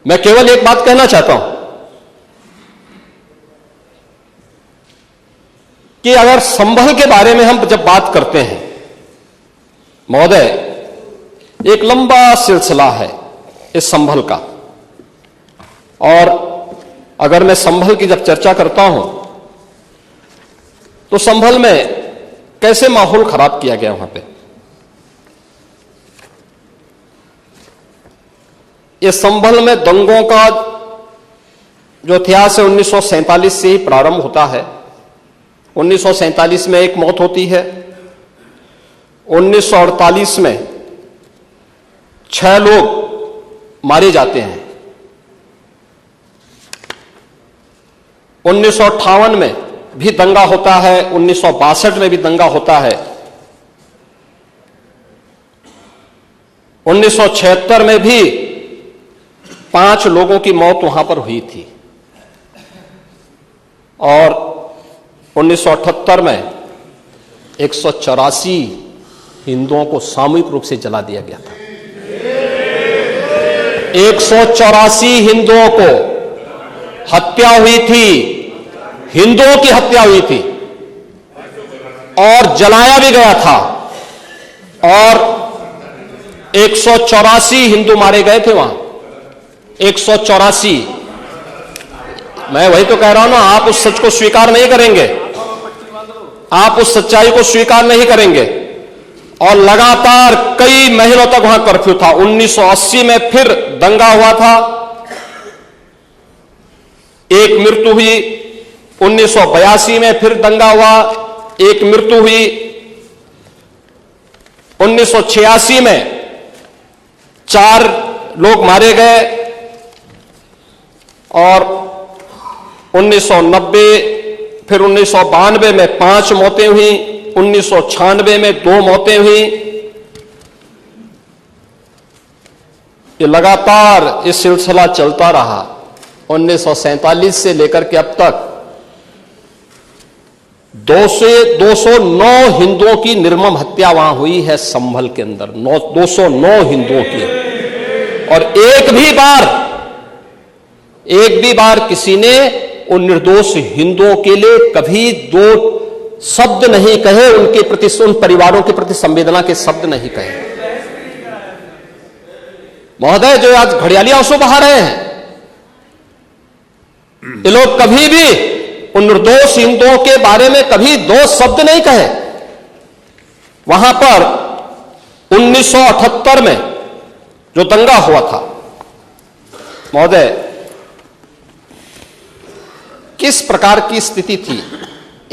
मैं केवल एक बात कहना चाहता हूं कि अगर संभल के बारे में हम जब बात करते हैं महोदय, एक लंबा सिलसिला है इस संभल का, और अगर मैं संभल की जब चर्चा करता हूं तो संभल में कैसे माहौल खराब किया गया वहां पे। ये संभल में दंगों का जो इतिहास है 1947 से ही प्रारंभ होता है। 1947 में एक मौत होती है, 1948 में 6 लोग मारे जाते हैं, 1958 में भी दंगा होता है, 1962 में भी दंगा होता है, 1976 में भी 5 लोगों की मौत वहां पर हुई थी, और 1978 में 184 हिंदुओं को सामूहिक रूप से जला दिया गया था। 184 हिंदुओं को हत्या हुई थी, हिंदुओं की हत्या हुई थी और जलाया भी गया था, और 184 हिंदू मारे गए थे वहां। 184। मैं वही तो कह रहा हूं ना, आप उस सच को स्वीकार नहीं करेंगे, आप उस सच्चाई को स्वीकार नहीं करेंगे, और लगातार कई महीनों तक वहां कर्फ्यू था। 1980 में फिर दंगा हुआ था, एक मृत्यु हुई। 1982 में फिर दंगा हुआ, एक मृत्यु हुई। 1986 में 4 लोग मारे गए, और 1990 फिर 1992 में 5 मौतें हुई, 1996 में 2 मौतें हुई। ये लगातार इस सिलसिला चलता रहा 1947 से लेकर के अब तक। 209 हिंदुओं की निर्मम हत्या वहां हुई है संभल के अंदर, 209 हिंदुओं की, और एक भी बार किसी ने उन निर्दोष हिंदुओं के लिए कभी 2 शब्द नहीं कहे, उनके प्रति, उन परिवारों के प्रति संवेदना के शब्द नहीं कहे। महोदय, जो आज घड़ियाली आंसू बहा रहे हैं, ये लोग कभी भी उन निर्दोष हिंदुओं के बारे में कभी 2 शब्द नहीं कहे। वहां पर 1978 में जो दंगा हुआ था महोदय, किस प्रकार की स्थिति थी।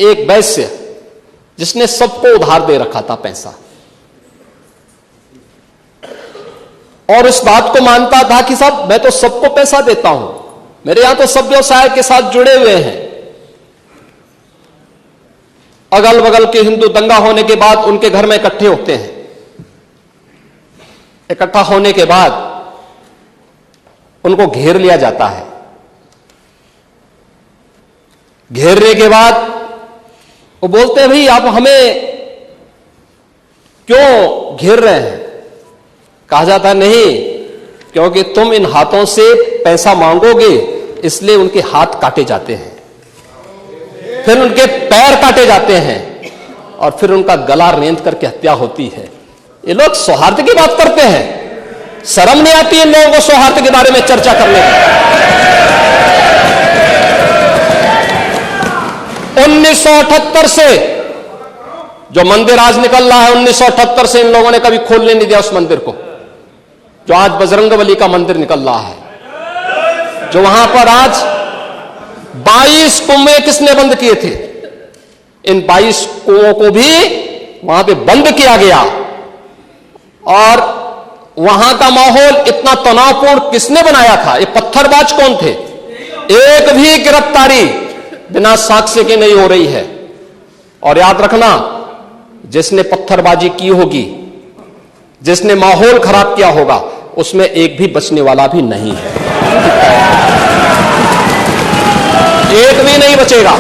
एक वैश्य जिसने सबको उधार दे रखा था पैसा, और इस बात को मानता था कि साहब मैं तो सबको पैसा देता हूं, मेरे यहां तो सब व्यवसाय के साथ जुड़े हुए हैं। अगल बगल के हिंदू दंगा होने के बाद उनके घर में इकट्ठे होते हैं। इकट्ठा होने के बाद उनको घेर लिया जाता है। घेरने के बाद वो बोलते हैं, भाई आप हमें क्यों घेर रहे हैं। कहा जाता है, नहीं, क्योंकि तुम इन हाथों से पैसा मांगोगे, इसलिए उनके हाथ काटे जाते हैं, फिर उनके पैर काटे जाते हैं, और फिर उनका गला रेंद करके हत्या होती है। ये लोग सौहार्द की बात करते हैं, शर्म नहीं आती इन लोगों को सौहार्द के बारे में चर्चा करने की। 1978 से जो मंदिर आज निकल रहा है, 1978 से इन लोगों ने कभी खोलने नहीं दिया उस मंदिर को, जो आज बजरंगबली का मंदिर निकल रहा है। जो वहां पर आज 22 कुएं किसने बंद किए थे, इन 22 कुओं को भी वहां पे बंद किया गया, और वहां का माहौल इतना तनावपूर्ण किसने बनाया था। ये पत्थरबाज कौन थे। एक भी गिरफ्तारी बिना साक्ष्य के नहीं हो रही है। और याद रखना, जिसने पत्थरबाजी की होगी, जिसने माहौल खराब किया होगा, उसमें एक भी बचने वाला भी नहीं है, एक भी नहीं बचेगा।